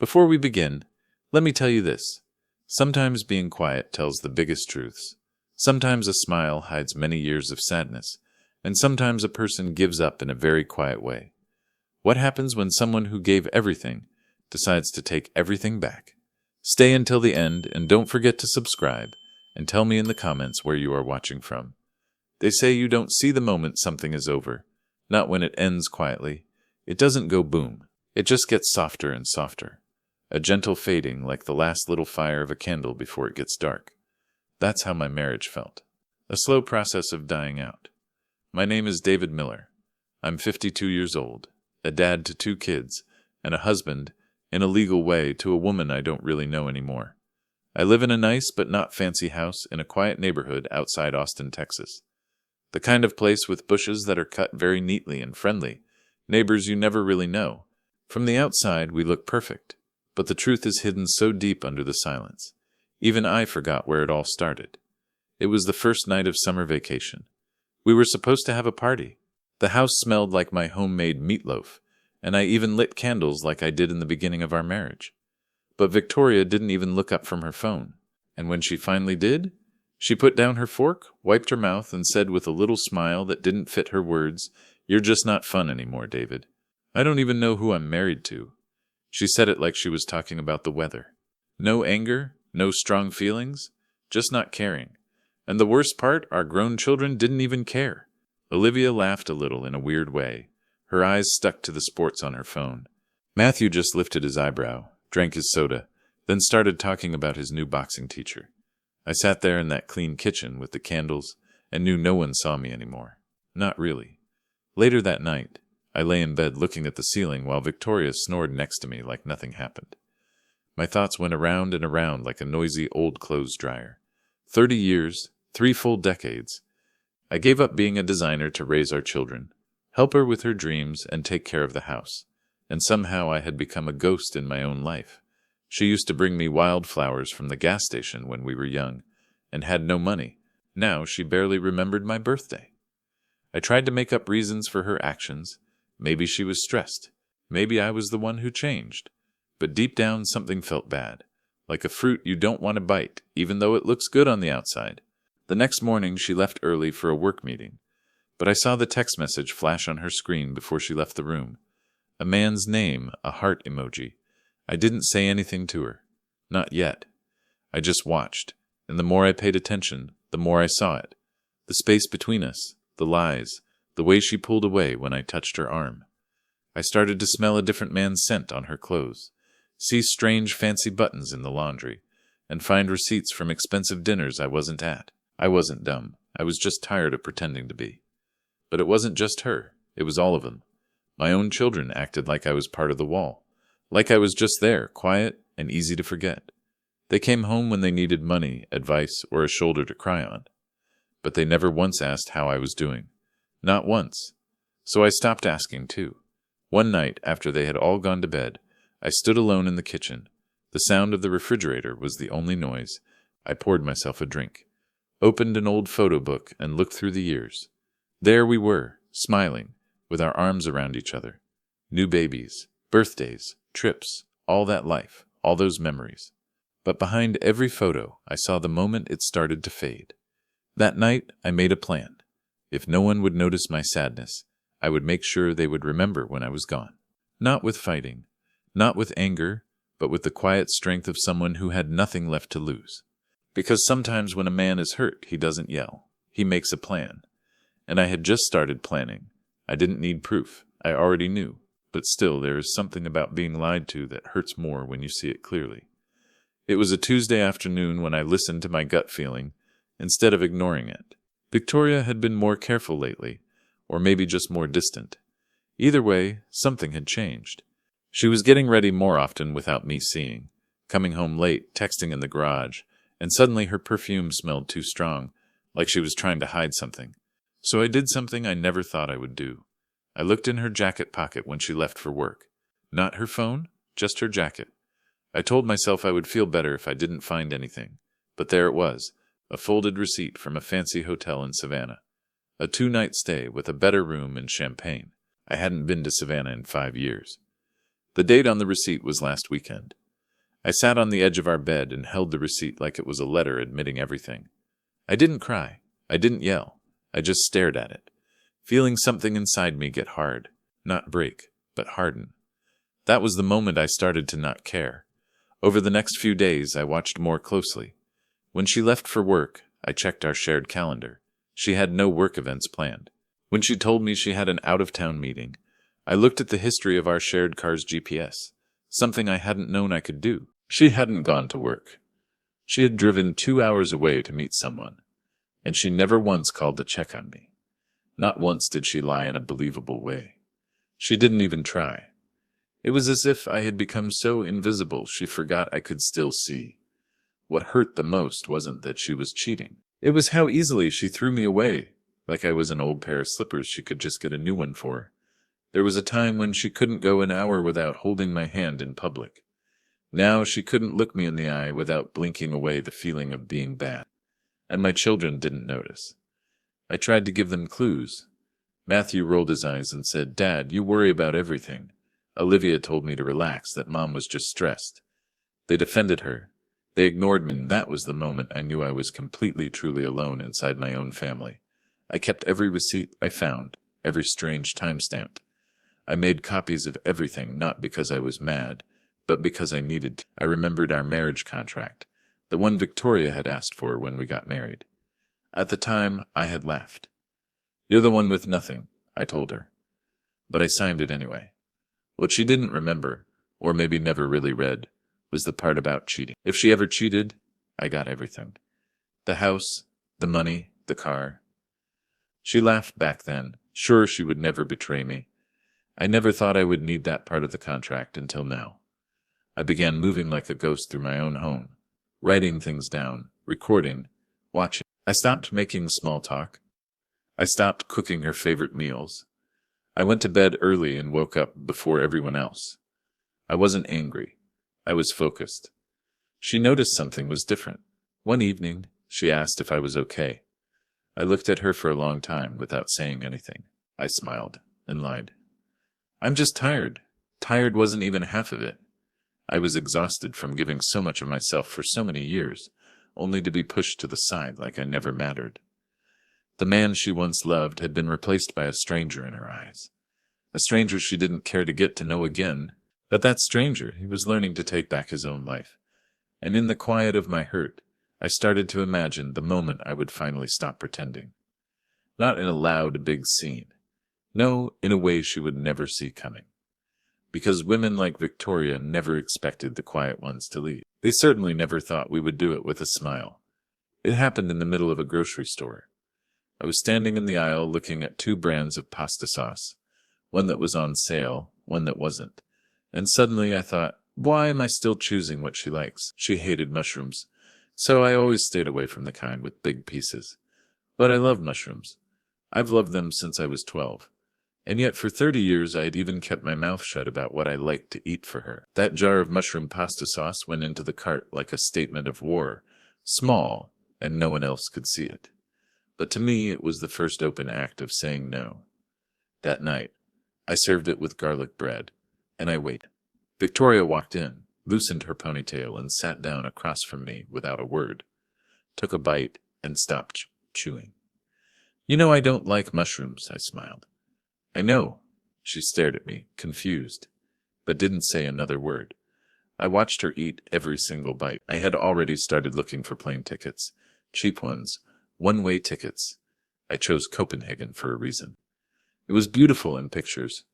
Before we begin, let me tell you this. Sometimes being quiet tells the biggest truths. Sometimes a smile hides many years of sadness, and sometimes a person gives up in a very quiet way. What happens when someone who gave everything decides to take everything back? Stay until the end and don't forget to subscribe and tell me in the comments where you are watching from. They say you don't see the moment something is over, not when it ends quietly. It doesn't go boom. It just gets softer and softer. A gentle fading like the last little fire of a candle before it gets dark. That's how my marriage felt. A slow process of dying out. My name is David Miller. I'm 52 years old, a dad to 2 kids, and a husband, in a legal way, to a woman I don't really know anymore. I live in a nice but not fancy house in a quiet neighborhood outside Austin, Texas. The kind of place with bushes that are cut very neatly and friendly, neighbors you never really know. From the outside, we look perfect, but the truth is hidden so deep under the silence. Even I forgot where it all started. It was the first night of summer vacation. We were supposed to have a party. The house smelled like my homemade meatloaf, and I even lit candles like I did in the beginning of our marriage. But Victoria didn't even look up from her phone, and when she finally did, she put down her fork, wiped her mouth, and said with a little smile that didn't fit her words, "You're just not fun anymore, David. I don't even know who I'm married to." She said it like she was talking about the weather. No anger, no strong feelings, just not caring. And the worst part, our grown children didn't even care. Olivia laughed a little in a weird way. Her eyes stuck to the sports on her phone. Matthew just lifted his eyebrow, drank his soda, then started talking about his new boxing teacher. I sat there in that clean kitchen with the candles and knew no one saw me anymore. Not really. Later that night, I lay in bed looking at the ceiling while Victoria snored next to me like nothing happened. My thoughts went around and around like a noisy old clothes dryer. 30 years, 3 full decades. I gave up being a designer to raise our children, help her with her dreams, and take care of the house. And somehow I had become a ghost in my own life. She used to bring me wildflowers from the gas station when we were young, and had no money. Now she barely remembered my birthday. I tried to make up reasons for her actions. Maybe she was stressed. Maybe I was the one who changed. But deep down something felt bad, like a fruit you don't want to bite, even though it looks good on the outside. The next morning she left early for a work meeting, but I saw the text message flash on her screen before she left the room. A man's name, a heart emoji. I didn't say anything to her. Not yet. I just watched, and the more I paid attention, the more I saw it. The space between us, the lies, the way she pulled away when I touched her arm. I started to smell a different man's scent on her clothes, see strange fancy buttons in the laundry, and find receipts from expensive dinners I wasn't at. I wasn't dumb. I was just tired of pretending to be. But it wasn't just her. It was all of them. My own children acted like I was part of the wall, like I was just there, quiet and easy to forget. They came home when they needed money, advice, or a shoulder to cry on. But they never once asked how I was doing. Not once. So I stopped asking, too. One night, after they had all gone to bed, I stood alone in the kitchen. The sound of the refrigerator was the only noise. I poured myself a drink, opened an old photo book, and looked through the years. There we were, smiling, with our arms around each other. New babies, birthdays, trips, all that life, all those memories. But behind every photo, I saw the moment it started to fade. That night, I made a plan. If no one would notice my sadness, I would make sure they would remember when I was gone. Not with fighting, not with anger, but with the quiet strength of someone who had nothing left to lose. Because sometimes when a man is hurt, he doesn't yell. He makes a plan. And I had just started planning. I didn't need proof. I already knew. But still, there is something about being lied to that hurts more when you see it clearly. It was a Tuesday afternoon when I listened to my gut feeling, instead of ignoring it. Victoria had been more careful lately, or maybe just more distant. Either way, something had changed. She was getting ready more often without me seeing, coming home late, texting in the garage, and suddenly her perfume smelled too strong, like she was trying to hide something. So I did something I never thought I would do. I looked in her jacket pocket when she left for work. Not her phone, just her jacket. I told myself I would feel better if I didn't find anything, but there it was, a folded receipt from a fancy hotel in Savannah. A 2-night stay with a better room and champagne. I hadn't been to Savannah in 5 years. The date on the receipt was last weekend. I sat on the edge of our bed and held the receipt like it was a letter admitting everything. I didn't cry. I didn't yell. I just stared at it, feeling something inside me get hard. Not break, but harden. That was the moment I started to not care. Over the next few days, I watched more closely. When she left for work, I checked our shared calendar. She had no work events planned. When she told me she had an out-of-town meeting, I looked at the history of our shared car's GPS, something I hadn't known I could do. She hadn't gone to work. She had driven 2 hours away to meet someone, and she never once called to check on me. Not once did she lie in a believable way. She didn't even try. It was as if I had become so invisible she forgot I could still see. What hurt the most wasn't that she was cheating. It was how easily she threw me away, like I was an old pair of slippers she could just get a new one for. There was a time when she couldn't go an hour without holding my hand in public. Now she couldn't look me in the eye without blinking away the feeling of being bad. And my children didn't notice. I tried to give them clues. Matthew rolled his eyes and said, "Dad, you worry about everything." Olivia told me to relax, that Mom was just stressed. They defended her. They ignored me, and that was the moment I knew I was completely, truly alone inside my own family. I kept every receipt I found, every strange timestamp. I made copies of everything, not because I was mad, but because I needed to. I remembered our marriage contract, the one Victoria had asked for when we got married. At the time, I had laughed. "You're the one with nothing," I told her. But I signed it anyway. What she didn't remember, or maybe never really read, was the part about cheating. If she ever cheated, I got everything. The house, the money, the car. She laughed back then, sure she would never betray me. I never thought I would need that part of the contract until now. I began moving like a ghost through my own home, writing things down, recording, watching. I stopped making small talk. I stopped cooking her favorite meals. I went to bed early and woke up before everyone else. I wasn't angry. I was focused. She noticed something was different. One evening, she asked if I was okay. I looked at her for a long time without saying anything. I smiled and lied. "I'm just tired." Tired wasn't even half of it. I was exhausted from giving so much of myself for so many years, only to be pushed to the side like I never mattered. The man she once loved had been replaced by a stranger in her eyes. A stranger she didn't care to get to know again. But that stranger, he was learning to take back his own life. And in the quiet of my hurt, I started to imagine the moment I would finally stop pretending. Not in a loud, big scene. No, in a way she would never see coming. Because women like Victoria never expected the quiet ones to leave. They certainly never thought we would do it with a smile. It happened in the middle of a grocery store. I was standing in the aisle looking at 2 brands of pasta sauce, one that was on sale, one that wasn't. And suddenly I thought, why am I still choosing what she likes? She hated mushrooms, so I always stayed away from the kind with big pieces. But I love mushrooms. I've loved them since I was 12. And yet for 30 years I had even kept my mouth shut about what I liked to eat for her. That jar of mushroom pasta sauce went into the cart like a statement of war, small, and no one else could see it. But to me it was the first open act of saying no. That night, I served it with garlic bread, and I waited. Victoria walked in, loosened her ponytail, and sat down across from me without a word, took a bite, and stopped chewing. "You know I don't like mushrooms," I smiled. "I know." She stared at me, confused, but didn't say another word. I watched her eat every single bite. I had already started looking for plane tickets, cheap ones, one-way tickets. I chose Copenhagen for a reason. It was beautiful in pictures,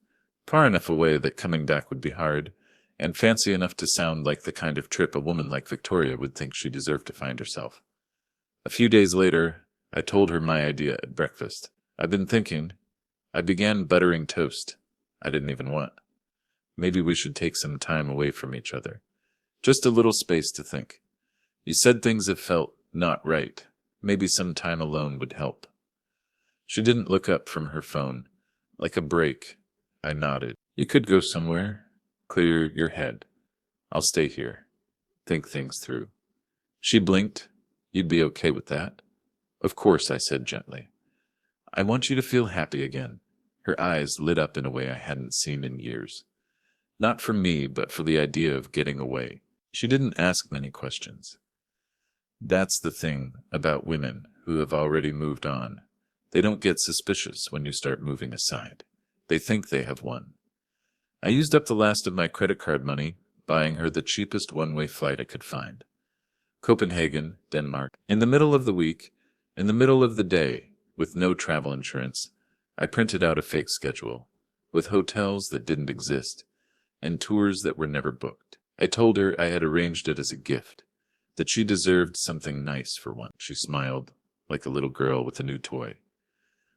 far enough away that coming back would be hard, and fancy enough to sound like the kind of trip a woman like Victoria would think she deserved to find herself. A few days later, I told her my idea at breakfast. "I've been thinking." I began buttering toast. I didn't even want. "Maybe we should take some time away from each other. Just a little space to think. You said things have felt not right. Maybe some time alone would help." She didn't look up from her phone. Like a break, I nodded. "You could go somewhere. Clear your head. I'll stay here. Think things through." She blinked. "You'd be okay with that?" "Of course," I said gently. "I want you to feel happy again." Her eyes lit up in a way I hadn't seen in years. Not for me, but for the idea of getting away. She didn't ask many questions. That's the thing about women who have already moved on. They don't get suspicious when you start moving aside. They think they have won. I used up the last of my credit card money, buying her the cheapest one-way flight I could find. Copenhagen, Denmark. In the middle of the week, in the middle of the day, with no travel insurance, I printed out a fake schedule, with hotels that didn't exist, and tours that were never booked. I told her I had arranged it as a gift, that she deserved something nice for once. She smiled, like a little girl with a new toy.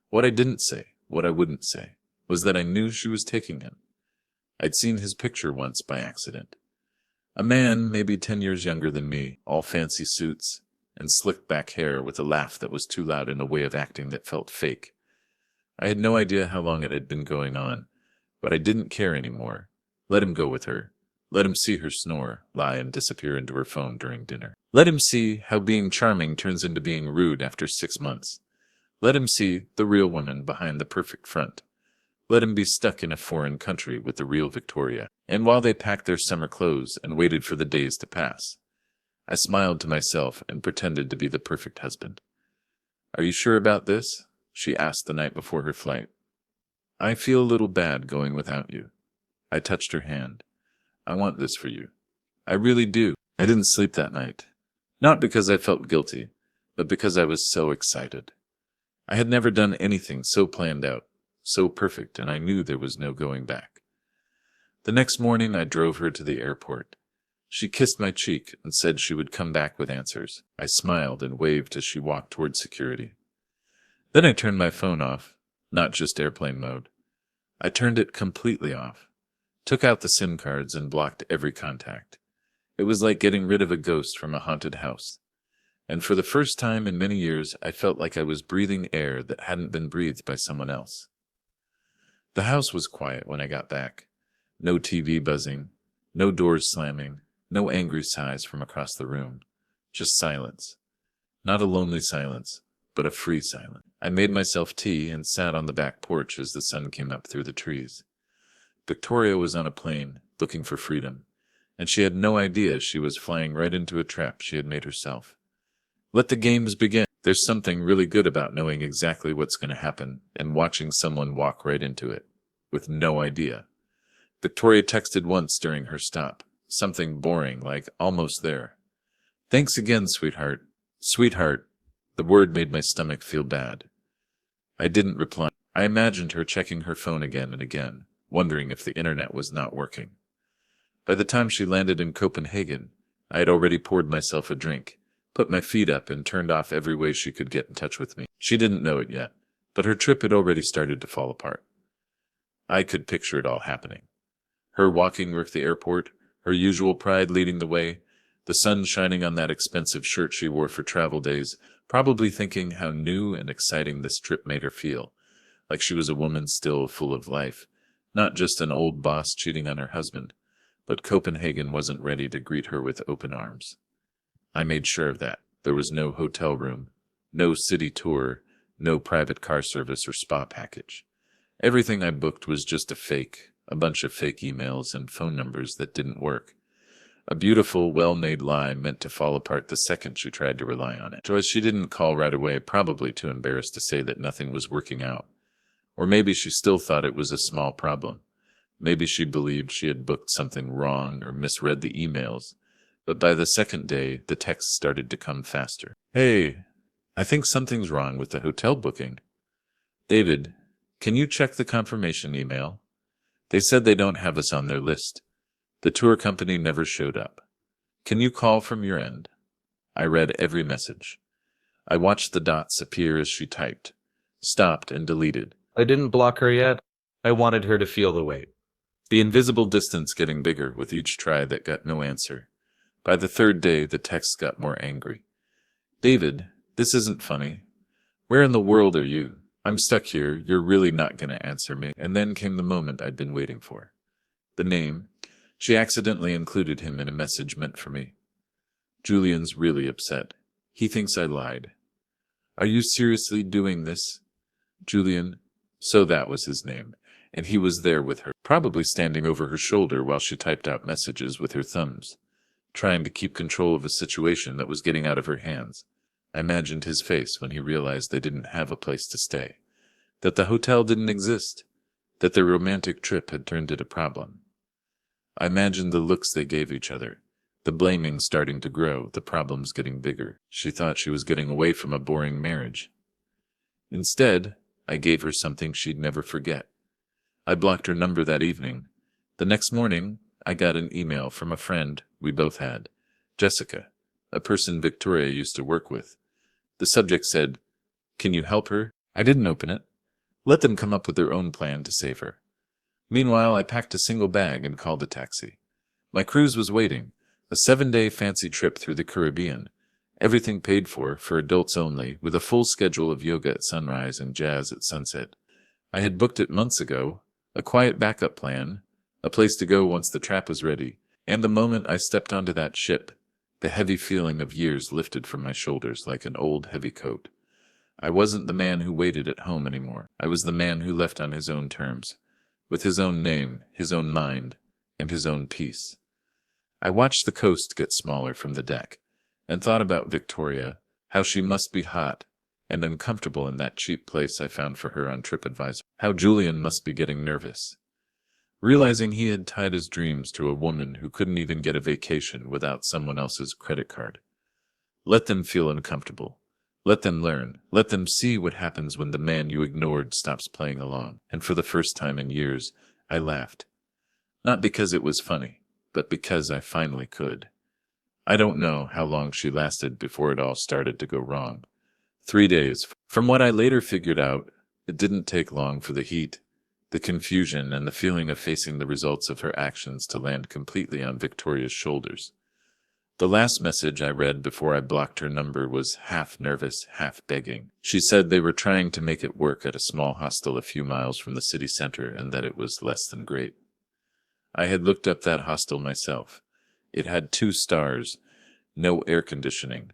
What I didn't say, what I wouldn't say, was that I knew she was taking him. I'd seen his picture once by accident. A man, maybe 10 years younger than me, all fancy suits, and slicked back hair with a laugh that was too loud in a way of acting that felt fake. I had no idea how long it had been going on, but I didn't care anymore. Let him go with her. Let him see her snore, lie, and disappear into her phone during dinner. Let him see how being charming turns into being rude after 6 months. Let him see the real woman behind the perfect front. Let him be stuck in a foreign country with the real Victoria. And while they packed their summer clothes and waited for the days to pass, I smiled to myself and pretended to be the perfect husband. "Are you sure about this?" she asked the night before her flight. "I feel a little bad going without you." I touched her hand. "I want this for you. I really do." I didn't sleep that night. Not because I felt guilty, but because I was so excited. I had never done anything so planned out, so perfect, and I knew there was no going back. The next morning I drove her to the airport. She kissed my cheek and said she would come back with answers. I smiled and waved as she walked toward security. Then I turned my phone off, not just airplane mode. I turned it completely off, took out the SIM cards and blocked every contact. It was like getting rid of a ghost from a haunted house. And for the first time in many years, I felt like I was breathing air that hadn't been breathed by someone else. The house was quiet when I got back. No TV buzzing, no doors slamming, no angry sighs from across the room. Just silence. Not a lonely silence, but a free silence. I made myself tea and sat on the back porch as the sun came up through the trees. Victoria was on a plane, looking for freedom, and she had no idea she was flying right into a trap she had made herself. Let the games begin. There's something really good about knowing exactly what's going to happen and watching someone walk right into it, with no idea. Victoria texted once during her stop, something boring like "almost there." "Thanks again, sweetheart." Sweetheart, the word made my stomach feel bad. I didn't reply. I imagined her checking her phone again and again, wondering if the internet was not working. By the time she landed in Copenhagen, I had already poured myself a drink, put my feet up, and turned off every way she could get in touch with me. She didn't know it yet, but her trip had already started to fall apart. I could picture it all happening. Her walking with the airport, her usual pride leading the way, the sun shining on that expensive shirt she wore for travel days, probably thinking how new and exciting this trip made her feel, like she was a woman still full of life, not just an old boss cheating on her husband, but Copenhagen wasn't ready to greet her with open arms. I made sure of that. There was no hotel room, no city tour, no private car service or spa package. Everything I booked was just a bunch of fake emails and phone numbers that didn't work. A beautiful, well-made lie meant to fall apart the second she tried to rely on it. Joyce, she didn't call right away, probably too embarrassed to say that nothing was working out. Or maybe she still thought it was a small problem. Maybe she believed she had booked something wrong or misread the emails. But by the second day, the texts started to come faster. "Hey, I think something's wrong with the hotel booking. David, can you check the confirmation email? They said they don't have us on their list. The tour company never showed up. Can you call from your end?" I read every message. I watched the dots appear as she typed, stopped, and deleted. I didn't block her yet. I wanted her to feel the weight. The invisible distance getting bigger with each try that got no answer. By the third day, the texts got more angry. "David, this isn't funny. Where in the world are you? I'm stuck here. You're really not going to answer me." And then came the moment I'd been waiting for. The name. She accidentally included him in a message meant for me. "Julian's really upset. He thinks I lied. Are you seriously doing this?" Julian. So that was his name, and he was there with her. probably standing over her shoulder while she typed out messages with her thumbs, trying to keep control of a situation that was getting out of her hands. I imagined his face when he realized they didn't have a place to stay, that the hotel didn't exist, that their romantic trip had turned into a problem. I imagined the looks they gave each other, the blaming starting to grow, the problems getting bigger. She thought she was getting away from a boring marriage. Instead, I gave her something she'd never forget. I blocked her number that evening. The next morning, I got an email from a friend we both had, Jessica, a person Victoria used to work with. The subject said, "Can you help her?" I didn't open it. Let them come up with their own plan to save her. Meanwhile, I packed a single bag and called a taxi. My cruise was waiting, a 7-day fancy trip through the Caribbean, everything paid for adults only, with a full schedule of yoga at sunrise and jazz at sunset. I had booked it months ago, a quiet backup plan, a place to go once the trap was ready, and the moment I stepped onto that ship, the heavy feeling of years lifted from my shoulders like an old heavy coat. I wasn't the man who waited at home anymore. I was the man who left on his own terms, with his own name, his own mind, and his own peace. I watched the coast get smaller from the deck, and thought about Victoria, how she must be hot and uncomfortable in that cheap place I found for her on TripAdvisor, how Julian must be getting nervous, realizing he had tied his dreams to a woman who couldn't even get a vacation without someone else's credit card. Let them feel uncomfortable. Let them learn. Let them see what happens when the man you ignored stops playing along. And for the first time in years, I laughed. Not because it was funny, but because I finally could. I don't know how long she lasted before it all started to go wrong. 3 days. From what I later figured out, it didn't take long for the heat, the confusion, and the feeling of facing the results of her actions to land completely on Victoria's shoulders. The last message I read before I blocked her number was half nervous, half begging. She said they were trying to make it work at a small hostel a few miles from the city center and that it was less than great. I had looked up that hostel myself. It had 2 stars, no air conditioning,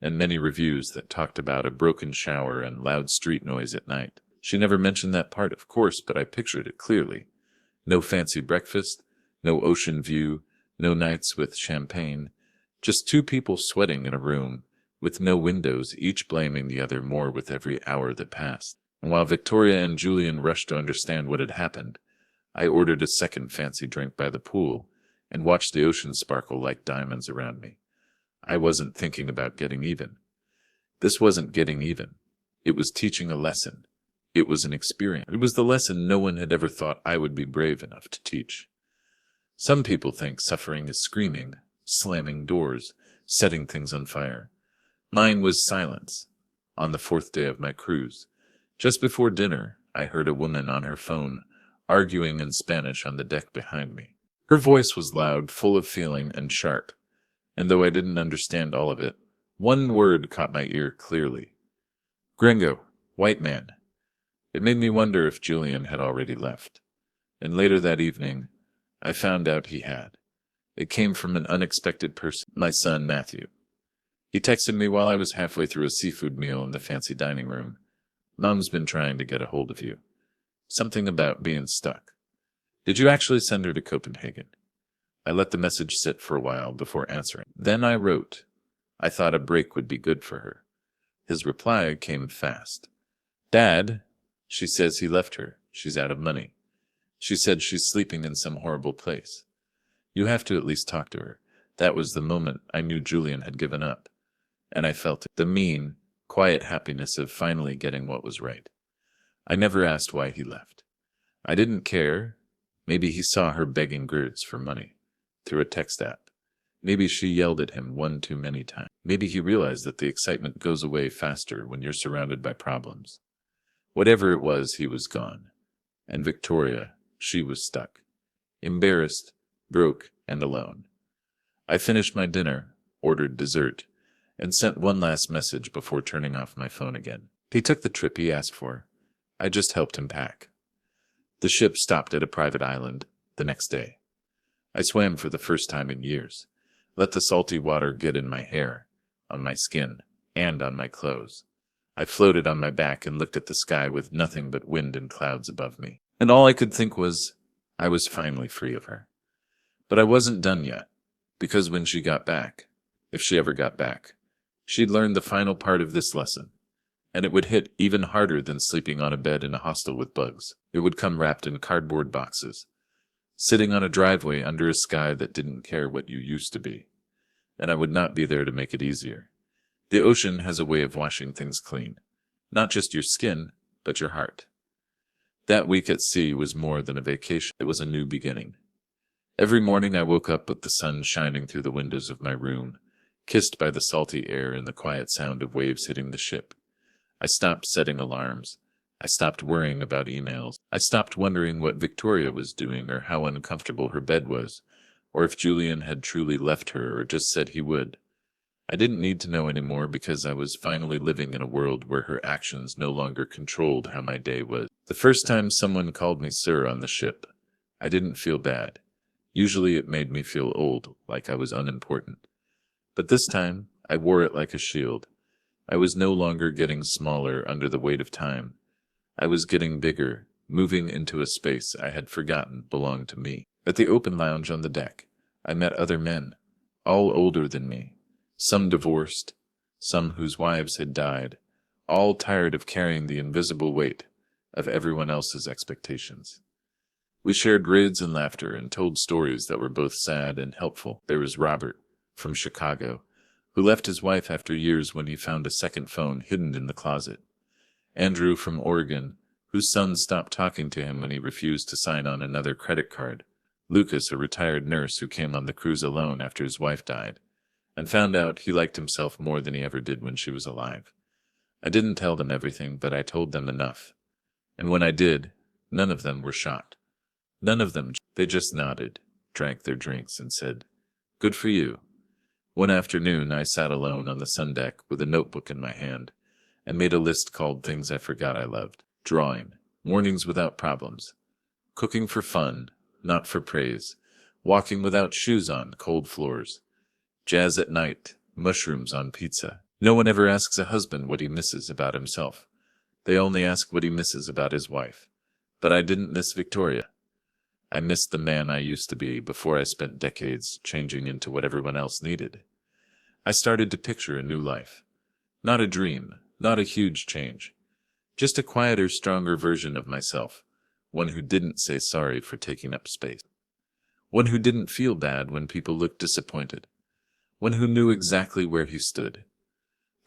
and many reviews that talked about a broken shower and loud street noise at night. She never mentioned that part, of course, but I pictured it clearly. No fancy breakfast, no ocean view, no nights with champagne. Just 2 people sweating in a room, with no windows, each blaming the other more with every hour that passed. And while Victoria and Julian rushed to understand what had happened, I ordered a second fancy drink by the pool and watched the ocean sparkle like diamonds around me. I wasn't thinking about getting even. This wasn't getting even. It was teaching a lesson. It was an experience. It was the lesson no one had ever thought I would be brave enough to teach. Some people think suffering is screaming, slamming doors, setting things on fire. Mine was silence. On the 4th day of my cruise, just before dinner, I heard a woman on her phone arguing in Spanish on the deck behind me. Her voice was loud, full of feeling, and sharp, and though I didn't understand all of it, one word caught my ear clearly. Gringo, white man. It made me wonder if Julian had already left. And later that evening, I found out he had. It came from an unexpected person, my son Matthew. He texted me while I was halfway through a seafood meal in the fancy dining room. Mom's been trying to get a hold of you. Something about being stuck. Did you actually send her to Copenhagen? I let the message sit for a while before answering. Then I wrote. I thought a break would be good for her. His reply came fast. Dad, she says he left her. She's out of money. She said she's sleeping in some horrible place. You have to at least talk to her. That was the moment I knew Julian had given up, and I felt it, the mean, quiet happiness of finally getting what was right. I never asked why he left. I didn't care. Maybe he saw her begging Gertz for money through a text app. Maybe she yelled at him one too many times. Maybe he realized that the excitement goes away faster when you're surrounded by problems. Whatever it was, he was gone. And Victoria, she was stuck. Embarrassed, broke, and alone. I finished my dinner, ordered dessert, and sent one last message before turning off my phone again. He took the trip he asked for. I just helped him pack. The ship stopped at a private island the next day. I swam for the first time in years. Let the salty water get in my hair, on my skin, and on my clothes. I floated on my back and looked at the sky with nothing but wind and clouds above me. And all I could think was, I was finally free of her. But I wasn't done yet, because when she got back, if she ever got back, she'd learned the final part of this lesson, and it would hit even harder than sleeping on a bed in a hostel with bugs. It would come wrapped in cardboard boxes, sitting on a driveway under a sky that didn't care what you used to be, and I would not be there to make it easier. The ocean has a way of washing things clean, not just your skin, but your heart. That week at sea was more than a vacation, it was a new beginning. Every morning I woke up with the sun shining through the windows of my room, kissed by the salty air and the quiet sound of waves hitting the ship. I stopped setting alarms. I stopped worrying about emails. I stopped wondering what Victoria was doing or how uncomfortable her bed was, or if Julian had truly left her or just said he would. I didn't need to know anymore because I was finally living in a world where her actions no longer controlled how my day was. The first time someone called me sir on the ship, I didn't feel bad. Usually it made me feel old, like I was unimportant. But this time, I wore it like a shield. I was no longer getting smaller under the weight of time. I was getting bigger, moving into a space I had forgotten belonged to me. At the open lounge on the deck, I met other men, all older than me. Some divorced, some whose wives had died, all tired of carrying the invisible weight of everyone else's expectations. We shared rids and laughter and told stories that were both sad and helpful. There was Robert, from Chicago, who left his wife after years when he found a second phone hidden in the closet. Andrew from Oregon, whose son stopped talking to him when he refused to sign on another credit card. Lucas, a retired nurse who came on the cruise alone after his wife died, and found out he liked himself more than he ever did when she was alive. I didn't tell them everything, but I told them enough. And when I did, none of them were shocked. None of them. They just nodded, drank their drinks, and said, "Good for you." One afternoon, I sat alone on the sun deck with a notebook in my hand and made a list called Things I Forgot I Loved. Drawing, mornings without problems. Cooking for fun, not for praise. Walking without shoes on cold floors. Jazz at night, mushrooms on pizza. No one ever asks a husband what he misses about himself. They only ask what he misses about his wife. But I didn't miss Victoria. I missed the man I used to be before I spent decades changing into what everyone else needed. I started to picture a new life. Not a dream, not a huge change. Just a quieter, stronger version of myself. One who didn't say sorry for taking up space. One who didn't feel bad when people looked disappointed. One who knew exactly where he stood.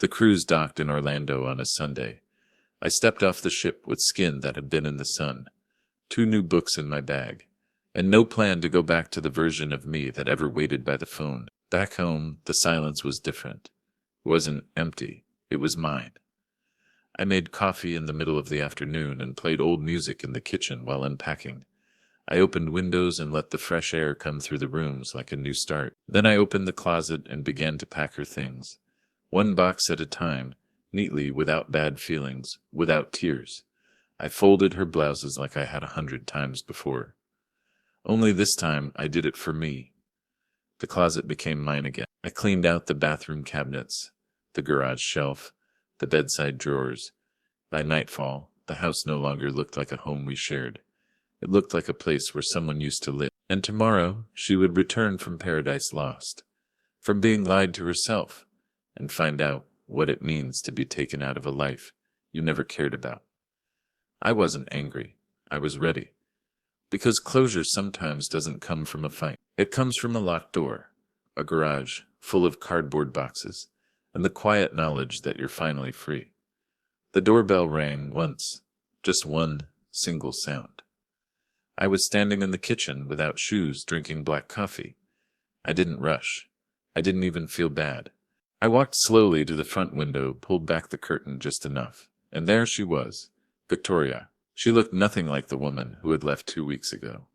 The cruise docked in Orlando on a Sunday. I stepped off the ship with skin that had been in the sun, 2 new books in my bag, and no plan to go back to the version of me that ever waited by the phone. Back home, the silence was different. It wasn't empty. It was mine. I made coffee in the middle of the afternoon and played old music in the kitchen while unpacking. I opened windows and let the fresh air come through the rooms like a new start. Then I opened the closet and began to pack her things, one box at a time, neatly, without bad feelings, without tears. I folded her blouses like I had 100 times before. Only this time I did it for me. The closet became mine again. I cleaned out the bathroom cabinets, the garage shelf, the bedside drawers. By nightfall, the house no longer looked like a home we shared. It looked like a place where someone used to live. And tomorrow she would return from Paradise Lost, from being lied to herself, and find out what it means to be taken out of a life you never cared about. I wasn't angry. I was ready. Because closure sometimes doesn't come from a fight. It comes from a locked door, a garage full of cardboard boxes, and the quiet knowledge that you're finally free. The doorbell rang once, just one single sound. I was standing in the kitchen without shoes, drinking black coffee. I didn't rush. I didn't even feel bad. I walked slowly to the front window, pulled back the curtain just enough, and there she was, Victoria. She looked nothing like the woman who had left 2 weeks ago.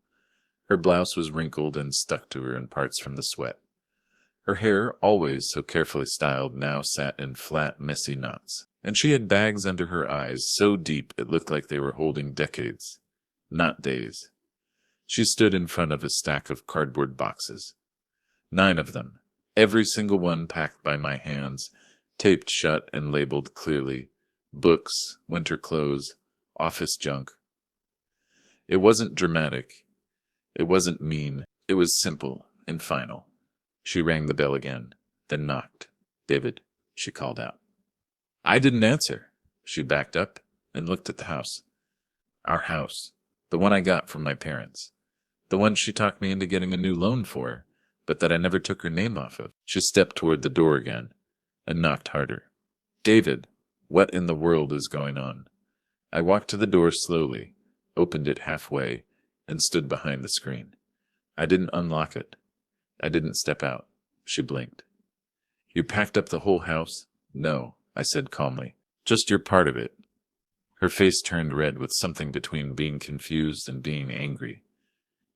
Her blouse was wrinkled and stuck to her in parts from the sweat. Her hair, always so carefully styled, now sat in flat, messy knots, and she had bags under her eyes so deep it looked like they were holding decades, not days. She stood in front of a stack of cardboard boxes. 9 of them, every single one packed by my hands, taped shut and labeled clearly: books, winter clothes, office junk. It wasn't dramatic. It wasn't mean. It was simple and final. She rang the bell again, then knocked. "David," she called out. I didn't answer. She backed up and looked at the house. Our house. The one I got from my parents. The one she talked me into getting a new loan for, but that I never took her name off of. She stepped toward the door again and knocked harder. "David, what in the world is going on?" I walked to the door slowly, opened it halfway, and stood behind the screen. I didn't unlock it. I didn't step out. She blinked. "You packed up the whole house?" "No," I said calmly. "Just your part of it." Her face turned red with something between being confused and being angry.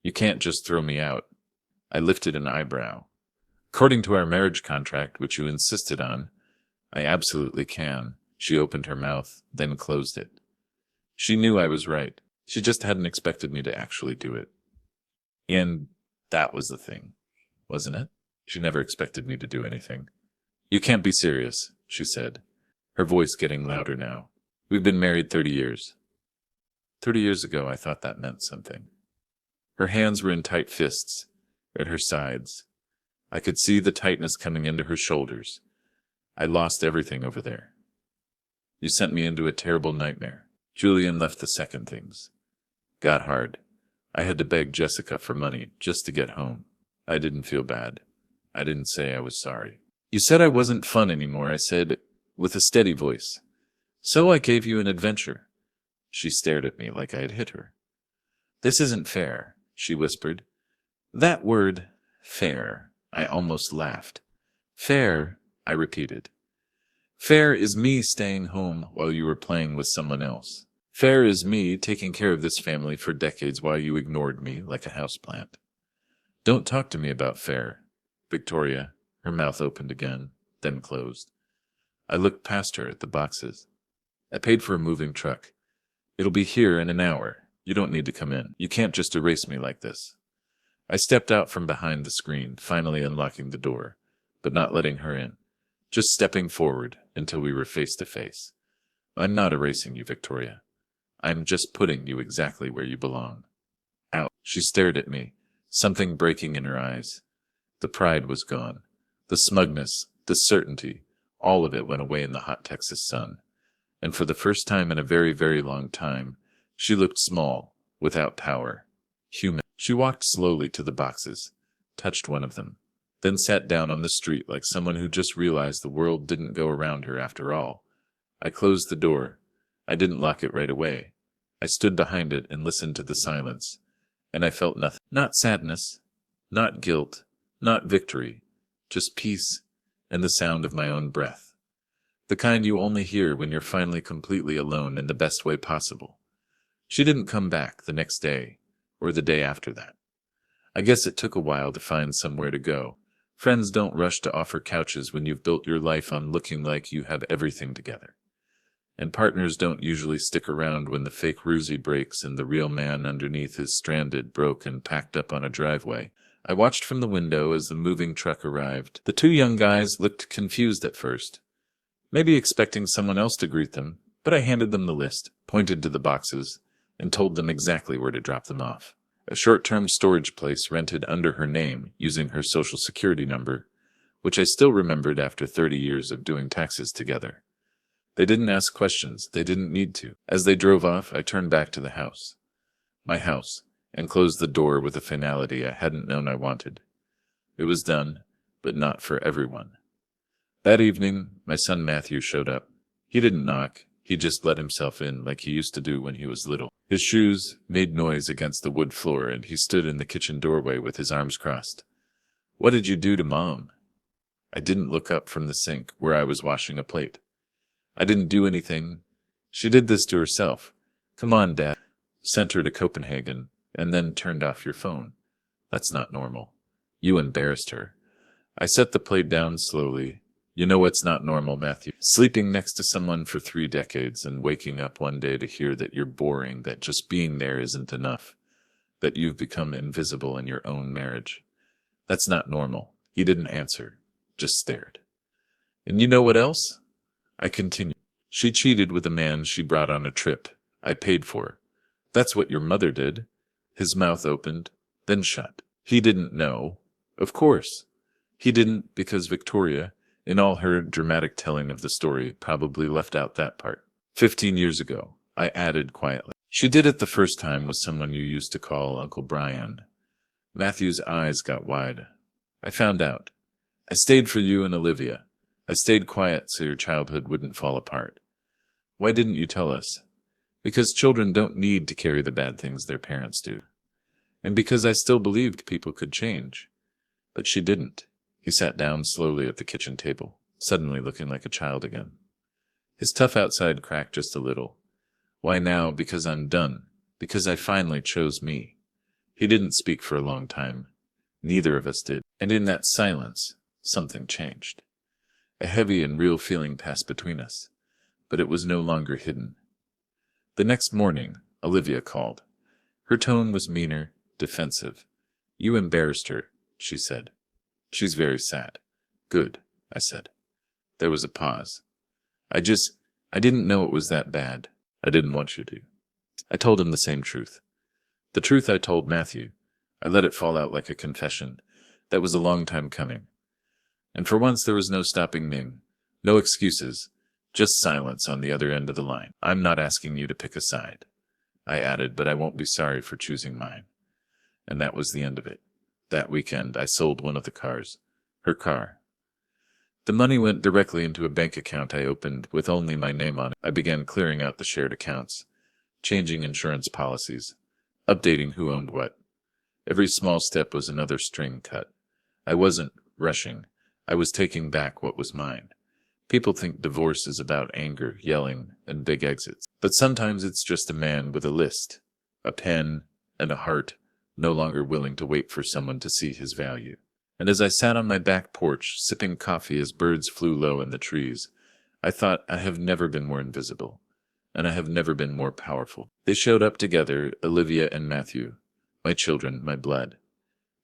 "You can't just throw me out." I lifted an eyebrow. "According to our marriage contract, which you insisted on, I absolutely can." She opened her mouth, then closed it. She knew I was right. She just hadn't expected me to actually do it. And that was the thing, wasn't it? She never expected me to do anything. "You can't be serious," she said, her voice getting louder now. "We've been married 30 years. 30 years ago, I thought that meant something." Her hands were in tight fists at her sides. I could see the tightness coming into her shoulders. I lost everything over there. "You sent me into a terrible nightmare." Julian left the second things. Got hard. I had to beg Jessica for money just to get home. I didn't feel bad. I didn't say I was sorry. "You said I wasn't fun anymore," I said, with a steady voice. "So I gave you an adventure." She stared at me like I had hit her. "This isn't fair," she whispered. That word, fair, I almost laughed. "Fair," I repeated. "Fair is me staying home while you were playing with someone else. Fair is me taking care of this family for decades while you ignored me like a houseplant. Don't talk to me about fair." Victoria, her mouth opened again, then closed. I looked past her at the boxes. "I paid for a moving truck. It'll be here in an hour. You don't need to come in. You can't just erase me like this." I stepped out from behind the screen, finally unlocking the door, but not letting her in. Just stepping forward until we were face to face. "I'm not erasing you, Victoria. I'm just putting you exactly where you belong." Out. She stared at me, something breaking in her eyes. The pride was gone. The smugness, the certainty, all of it went away in the hot Texas sun. And for the first time in a very, very long time, she looked small, without power, human. She walked slowly to the boxes, touched one of them, then sat down on the street like someone who just realized the world didn't go around her after all. I closed the door. I didn't lock it right away. I stood behind it and listened to the silence, and I felt nothing. Not sadness, not guilt, not victory, just peace and the sound of my own breath. The kind you only hear when you're finally completely alone in the best way possible. She didn't come back the next day, or the day after that. I guess it took a while to find somewhere to go. Friends don't rush to offer couches when you've built your life on looking like you have everything together. And partners don't usually stick around when the fake roosie breaks and the real man underneath is stranded, broke, and packed up on a driveway. I watched from the window as the moving truck arrived. The two young guys looked confused at first, maybe expecting someone else to greet them, but I handed them the list, pointed to the boxes, and told them exactly where to drop them off. A short-term storage place rented under her name using her social security number, which I still remembered after 30 years of doing taxes together. They didn't ask questions. They didn't need to. As they drove off, I turned back to the house. My house, and closed the door with a finality I hadn't known I wanted. It was done, but not for everyone. That evening, my son Matthew showed up. He didn't knock. He just let himself in like he used to do when he was little. His shoes made noise against the wood floor, and he stood in the kitchen doorway with his arms crossed. "What did you do to Mom?" I didn't look up from the sink where I was washing a plate. "I didn't do anything. She did this to herself. Come on, Dad." "Sent her to Copenhagen, and then turned off your phone. That's not normal. You embarrassed her." I set the plate down slowly. "You know what's not normal, Matthew? Sleeping next to someone for 3 decades and waking up one day to hear that you're boring, that just being there isn't enough, that you've become invisible in your own marriage. That's not normal." He didn't answer, just stared. "And you know what else?" I continued. "She cheated with a man she brought on a trip I paid for. That's what your mother did." His mouth opened, then shut. He didn't know. Of course. He didn't, because Victoria, in all her dramatic telling of the story, probably left out that part. 15 years ago, I added quietly. She did it the first time with someone you used to call Uncle Brian. Matthew's eyes got wide. I found out. I stayed for you and Olivia. I stayed quiet so your childhood wouldn't fall apart. Why didn't you tell us? Because children don't need to carry the bad things their parents do. And because I still believed people could change. But she didn't. He sat down slowly at the kitchen table, suddenly looking like a child again. His tough outside cracked just a little. Why now? Because I'm done. Because I finally chose me. He didn't speak for a long time. Neither of us did. And in that silence, something changed. A heavy and real feeling passed between us, but it was no longer hidden. The next morning, Olivia called. Her tone was meaner, defensive. You embarrassed her, she said. She's very sad. Good, I said. There was a pause. I didn't know it was that bad. I didn't want you to. I told him the same truth. The truth I told Matthew. I let it fall out like a confession. That was a long time coming. And for once there was no stopping Ming. No excuses. Just silence on the other end of the line. I'm not asking you to pick a side, I added, but I won't be sorry for choosing mine. And that was the end of it. That weekend I sold one of the cars. Her car. The money went directly into a bank account I opened with only my name on it. I began clearing out the shared accounts, changing insurance policies, updating who owned what. Every small step was another string cut. I wasn't rushing. I was taking back what was mine. People think divorce is about anger, yelling, and big exits. But sometimes it's just a man with a list, a pen, and a heart, no longer willing to wait for someone to see his value. And as I sat on my back porch, sipping coffee as birds flew low in the trees, I thought, I have never been more invisible, and I have never been more powerful. They showed up together, Olivia and Matthew, my children, my blood.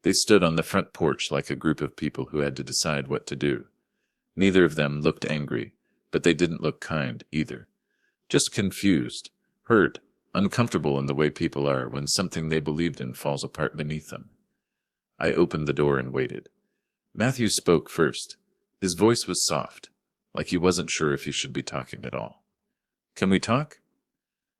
They stood on the front porch like a group of people who had to decide what to do. Neither of them looked angry, but they didn't look kind either. Just confused, hurt, uncomfortable in the way people are when something they believed in falls apart beneath them. I opened the door and waited. Matthew spoke first. His voice was soft, like he wasn't sure if he should be talking at all. Can we talk?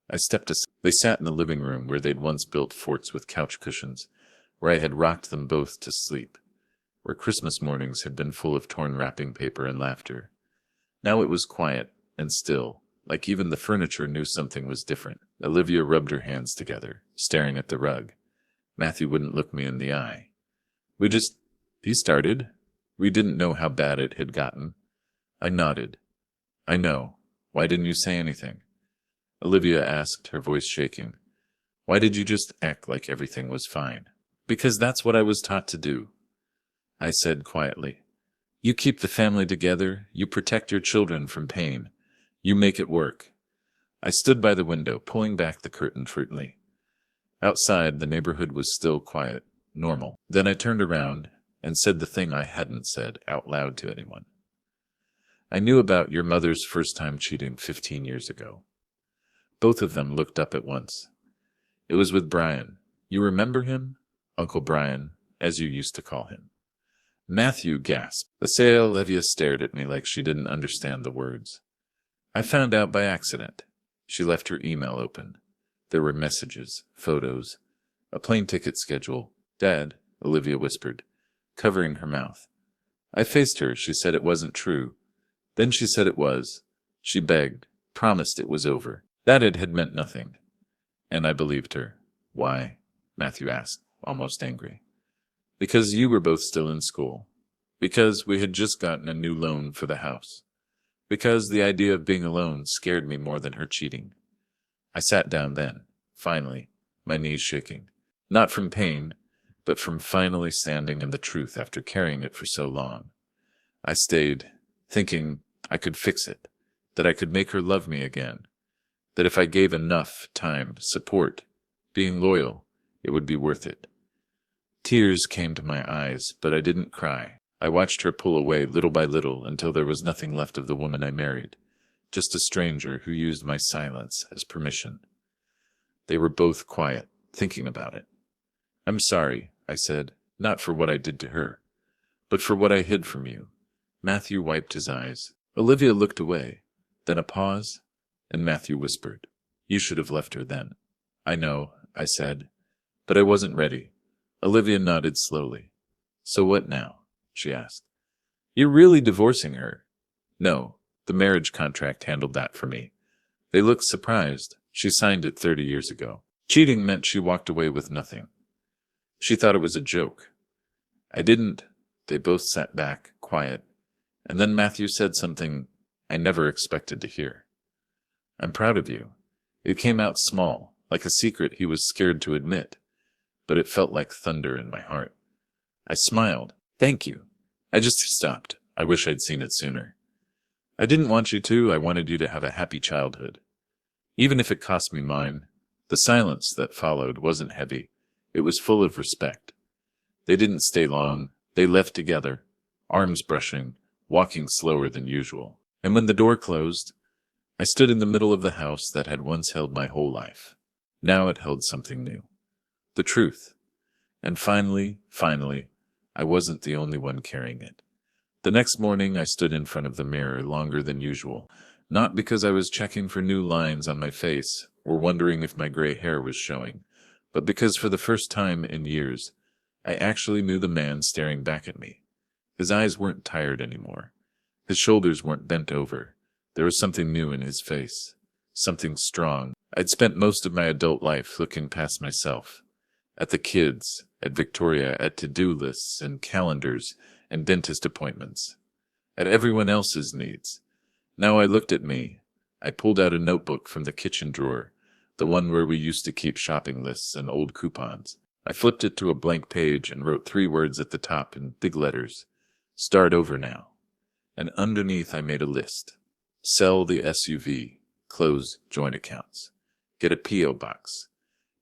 I stepped aside. They sat in the living room where they'd once built forts with couch cushions, where I had rocked them both to sleep, where Christmas mornings had been full of torn wrapping paper and laughter. Now it was quiet and still, like even the furniture knew something was different. Olivia rubbed her hands together, staring at the rug. Matthew wouldn't look me in the eye. He started. We didn't know how bad it had gotten. I nodded. I know. Why didn't you say anything? Olivia asked, her voice shaking. Why did you just act like everything was fine? Because that's what I was taught to do, I said quietly. You keep the family together, you protect your children from pain. You make it work. I stood by the window, pulling back the curtain furtively. Outside, the neighborhood was still quiet, normal. Then I turned around and said the thing I hadn't said out loud to anyone. I knew about your mother's first time cheating 15 years ago. Both of them looked up at once. It was with Brian. You remember him? Uncle Brian, as you used to call him. Matthew gasped. Olivia stared at me like she didn't understand the words. I found out by accident. She left her email open. There were messages, photos, a plane ticket schedule. Dad, Olivia whispered, covering her mouth. I faced her. She said it wasn't true. Then she said it was. She begged, promised it was over. That it had meant nothing. And I believed her. Why? Matthew asked, almost angry. Because you were both still in school. Because we had just gotten a new loan for the house. Because the idea of being alone scared me more than her cheating. I sat down then, finally, my knees shaking. Not from pain, but from finally standing in the truth after carrying it for so long. I stayed, thinking I could fix it, that I could make her love me again, that if I gave enough time, support, being loyal, it would be worth it. Tears came to my eyes, but I didn't cry. I watched her pull away little by little until there was nothing left of the woman I married, just a stranger who used my silence as permission. They were both quiet, thinking about it. I'm sorry, I said, not for what I did to her, but for what I hid from you. Matthew wiped his eyes. Olivia looked away, then a pause, and Matthew whispered, "You should have left her then." "I know," I said, "but I wasn't ready." Olivia nodded slowly. "So what now?" she asked. "You're really divorcing her?" "No, the marriage contract handled that for me." They looked surprised. She signed it 30 years ago. Cheating meant she walked away with nothing. She thought it was a joke. I didn't. They both sat back, quiet, and then Matthew said something I never expected to hear. "I'm proud of you." It came out small, like a secret he was scared to admit, but it felt like thunder in my heart. I smiled. "Thank you." I just stopped. I wish I'd seen it sooner. "I didn't want you to. I wanted you to have a happy childhood. Even if it cost me mine." The silence that followed wasn't heavy. It was full of respect. They didn't stay long. They left together, arms brushing, walking slower than usual. And when the door closed, I stood in the middle of the house that had once held my whole life. Now it held something new. The truth. And finally, I wasn't the only one carrying it. The next morning I stood in front of the mirror longer than usual, not because I was checking for new lines on my face or wondering if my gray hair was showing, but because for the first time in years, I actually knew the man staring back at me. His eyes weren't tired anymore. His shoulders weren't bent over. There was something new in his face, something strong. I'd spent most of my adult life looking past myself, at the kids, at Victoria, at to-do lists and calendars and dentist appointments, at everyone else's needs. Now I looked at me. I pulled out a notebook from the kitchen drawer, the one where we used to keep shopping lists and old coupons. I flipped it to a blank page and wrote 3 words at the top in big letters. "Start over now." And underneath I made a list. Sell the SUV, close joint accounts, get a P.O. box,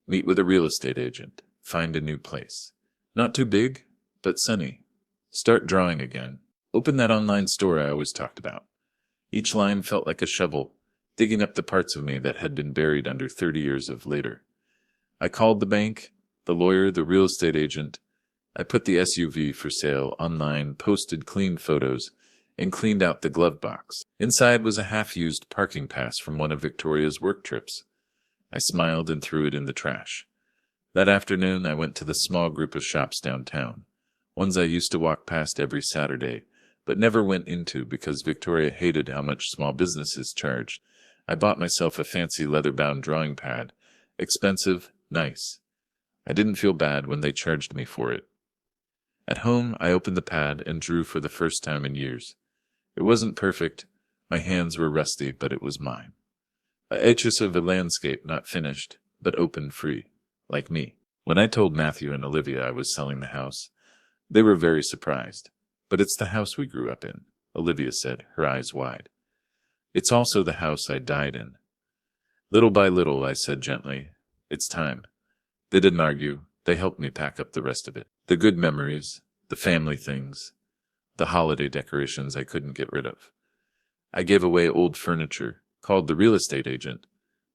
meet with a real estate agent, find a new place. Not too big, but sunny. Start drawing again. Open that online store I always talked about. Each line felt like a shovel, digging up the parts of me that had been buried under 30 years of later. I called the bank, the lawyer, the real estate agent. I put the SUV for sale online, posted clean photos, and cleaned out the glove box. Inside was a half-used parking pass from one of Victoria's work trips. I smiled and threw it in the trash. That afternoon I went to the small group of shops downtown, ones I used to walk past every Saturday, but never went into because Victoria hated how much small businesses charged. I bought myself a fancy leather-bound drawing pad. Expensive, nice. I didn't feel bad when they charged me for it. At home, I opened the pad and drew for the first time in years. It wasn't perfect. My hands were rusty, but it was mine. A etchus of a landscape not finished, but open free, like me. When I told Matthew and Olivia I was selling the house, they were very surprised. "But it's the house we grew up in," Olivia said, her eyes wide. "It's also the house I died in." "Little by little," I said gently. "It's time." They didn't argue. They helped me pack up the rest of it. The good memories, the family things, the holiday decorations I couldn't get rid of. I gave away old furniture, called the real estate agent,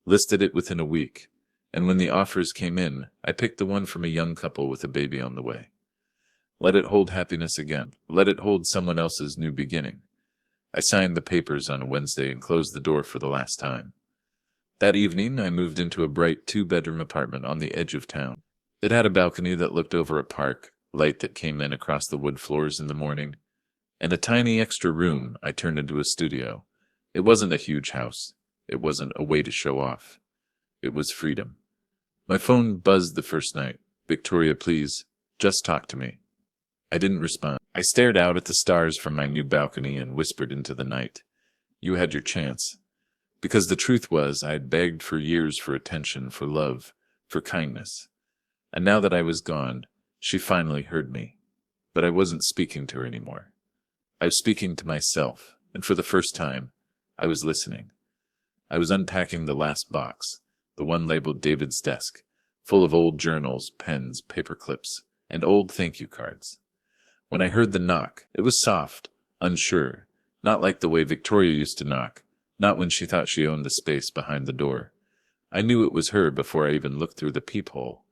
listed it within a week, and when the offers came in, I picked the one from a young couple with a baby on the way. Let it hold happiness again. Let it hold someone else's new beginning. I signed the papers on a Wednesday and closed the door for the last time. That evening, I moved into a bright 2-bedroom apartment on the edge of town. It had a balcony that looked over a park, light that came in across the wood floors in the morning, and a tiny extra room I turned into a studio. It wasn't a huge house. It wasn't a way to show off. It was freedom. My phone buzzed the first night. "Victoria, please, just talk to me." I didn't respond. I stared out at the stars from my new balcony and whispered into the night, "You had your chance." Because the truth was, I had begged for years for attention, for love, for kindness. And now that I was gone, she finally heard me. But I wasn't speaking to her anymore. I was speaking to myself, and for the first time, I was listening. I was unpacking the last box, the one labeled David's desk, full of old journals, pens, paper clips, and old thank you cards. When I heard the knock, it was soft, unsure, not like the way Victoria used to knock, not when she thought she owned the space behind the door. I knew it was her before I even looked through the peephole.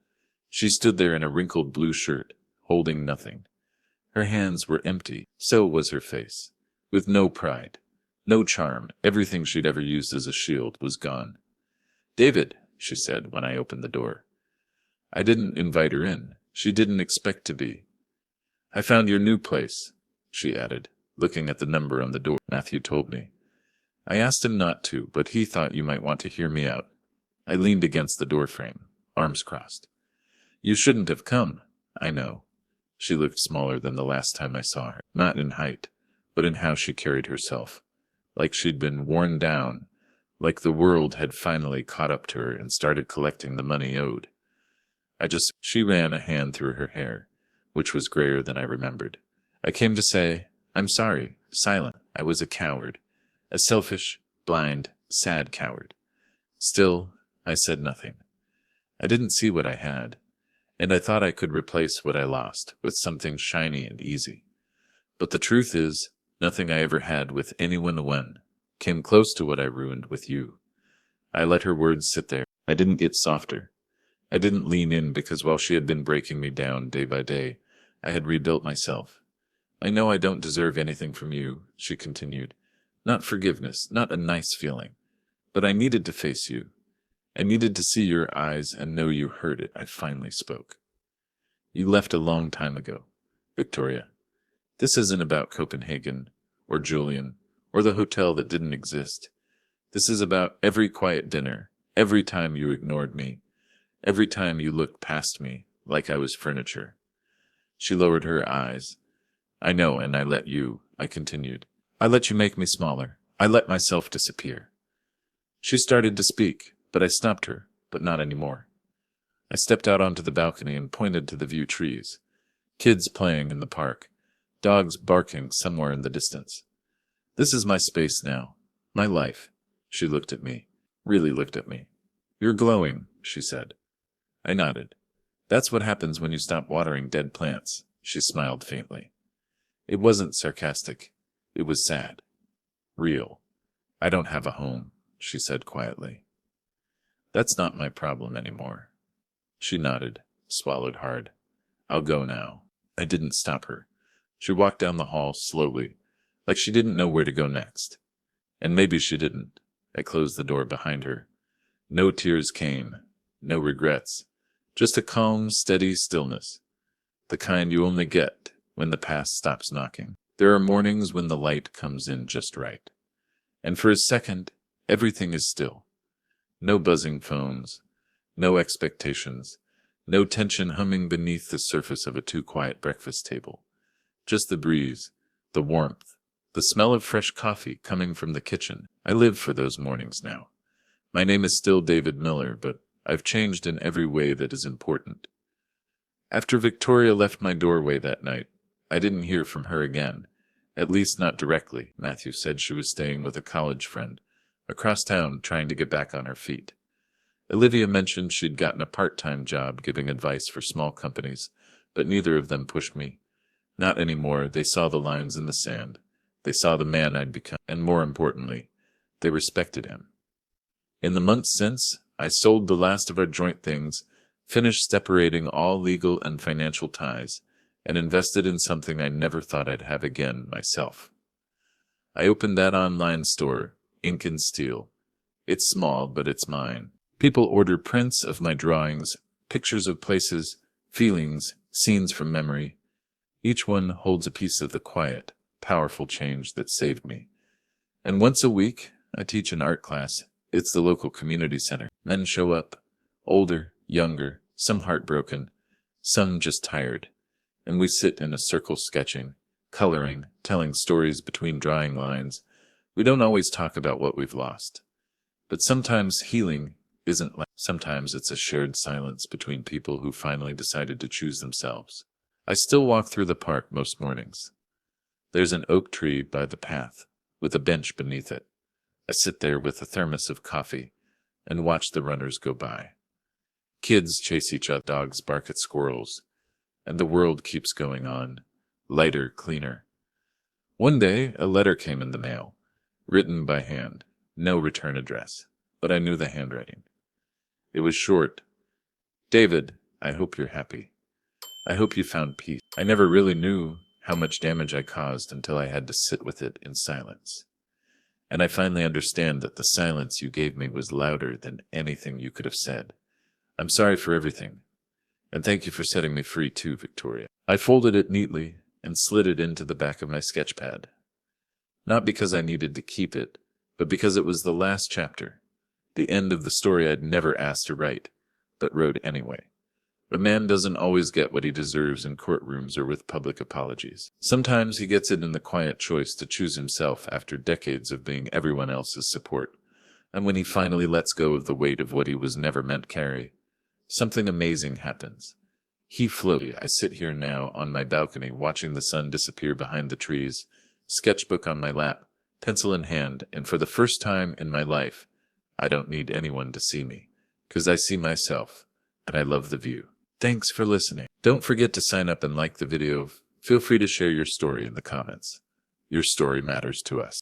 She stood there in a wrinkled blue shirt, holding nothing. Her hands were empty, so was her face. With no pride, no charm, everything she'd ever used as a shield was gone. "David," she said when I opened the door. I didn't invite her in. She didn't expect to be. "I found your new place," she added, looking at the number on the door. "Matthew told me. I asked him not to, but he thought you might want to hear me out." I leaned against the doorframe, arms crossed. "You shouldn't have come." "I know." She looked smaller than the last time I saw her, not in height, but in how she carried herself, like she'd been worn down, like the world had finally caught up to her and started collecting the money owed. She ran a hand through her hair, which was grayer than I remembered. "I came to say, I'm sorry, silent. I was a coward. A selfish, blind, sad coward. Still, I said nothing. I didn't see what I had, and I thought I could replace what I lost with something shiny and easy. But the truth is, nothing I ever had with anyone came close to what I ruined with you." I let her words sit there. I didn't get softer. I didn't lean in because while she had been breaking me down day by day, I had rebuilt myself. "I know I don't deserve anything from you," she continued. "Not forgiveness, not a nice feeling. But I needed to face you. I needed to see your eyes and know you heard it." I finally spoke. "You left a long time ago. Victoria, this isn't about Copenhagen, or Julian, or the hotel that didn't exist. This is about every quiet dinner, every time you ignored me, every time you looked past me like I was furniture." She lowered her eyes. "I know, and I let you," I continued. "I let you make me smaller. I let myself disappear." She started to speak, but I stopped her, but not anymore. I stepped out onto the balcony and pointed to the view trees. Kids playing in the park. Dogs barking somewhere in the distance. "This is my space now. My life." She looked at me. Really looked at me. "You're glowing," she said. I nodded. "That's what happens when you stop watering dead plants." She smiled faintly. It wasn't sarcastic. It was sad. Real. "I don't have a home," she said quietly. "That's not my problem anymore." She nodded, swallowed hard. "I'll go now." I didn't stop her. She walked down the hall slowly, like she didn't know where to go next. And maybe she didn't. I closed the door behind her. No tears came, no regrets, just a calm, steady stillness, the kind you only get when the past stops knocking. There are mornings when the light comes in just right. And for a second, everything is still. No buzzing phones, no expectations, no tension humming beneath the surface of a too-quiet breakfast table. Just the breeze, the warmth, the smell of fresh coffee coming from the kitchen. I live for those mornings now. My name is still David Miller, but I've changed in every way that is important. After Victoria left my doorway that night, I didn't hear from her again, at least not directly. Matthew said she was staying with a college friend, across town trying to get back on her feet. Olivia mentioned she'd gotten a part-time job giving advice for small companies, but neither of them pushed me. Not anymore. They saw the lines in the sand. They saw the man I'd become, and more importantly, they respected him. In the months since, I sold the last of our joint things, finished separating all legal and financial ties, and invested in something I never thought I'd have again myself. I opened that online store, Ink and Steel. It's small, but it's mine. People order prints of my drawings, pictures of places, feelings, scenes from memory. Each one holds a piece of the quiet, powerful change that saved me. And once a week, I teach an art class. It's the local community center. Men show up, older, younger, some heartbroken, some just tired. And we sit in a circle sketching, coloring, telling stories between drawing lines. We don't always talk about what we've lost. But sometimes healing isn't like, sometimes it's a shared silence between people who finally decided to choose themselves. I still walk through the park most mornings. There's an oak tree by the path, with a bench beneath it. I sit there with a thermos of coffee and watch the runners go by. Kids chase each other, dogs bark at squirrels, and the world keeps going on, lighter, cleaner. One day, a letter came in the mail, written by hand, no return address, but I knew the handwriting. It was short. "David, I hope you're happy. I hope you found peace. I never really knew how much damage I caused until I had to sit with it in silence. And I finally understand that the silence you gave me was louder than anything you could have said. I'm sorry for everything. And thank you for setting me free too, Victoria. I folded it neatly and slid it into the back of my sketch pad. Not because I needed to keep it, but because it was the last chapter, the end of the story I'd never asked to write, but wrote anyway. A man doesn't always get what he deserves in courtrooms or with public apologies. Sometimes he gets it in the quiet choice to choose himself after decades of being everyone else's support. And when he finally lets go of the weight of what he was never meant to carry, something amazing happens. He floats. I sit here now on my balcony watching the sun disappear behind the trees, sketchbook on my lap, pencil in hand, and for the first time in my life, I don't need anyone to see me, because I see myself, and I love the view. Thanks for listening. Don't forget to sign up and like the video. Feel free to share your story in the comments. Your story matters to us.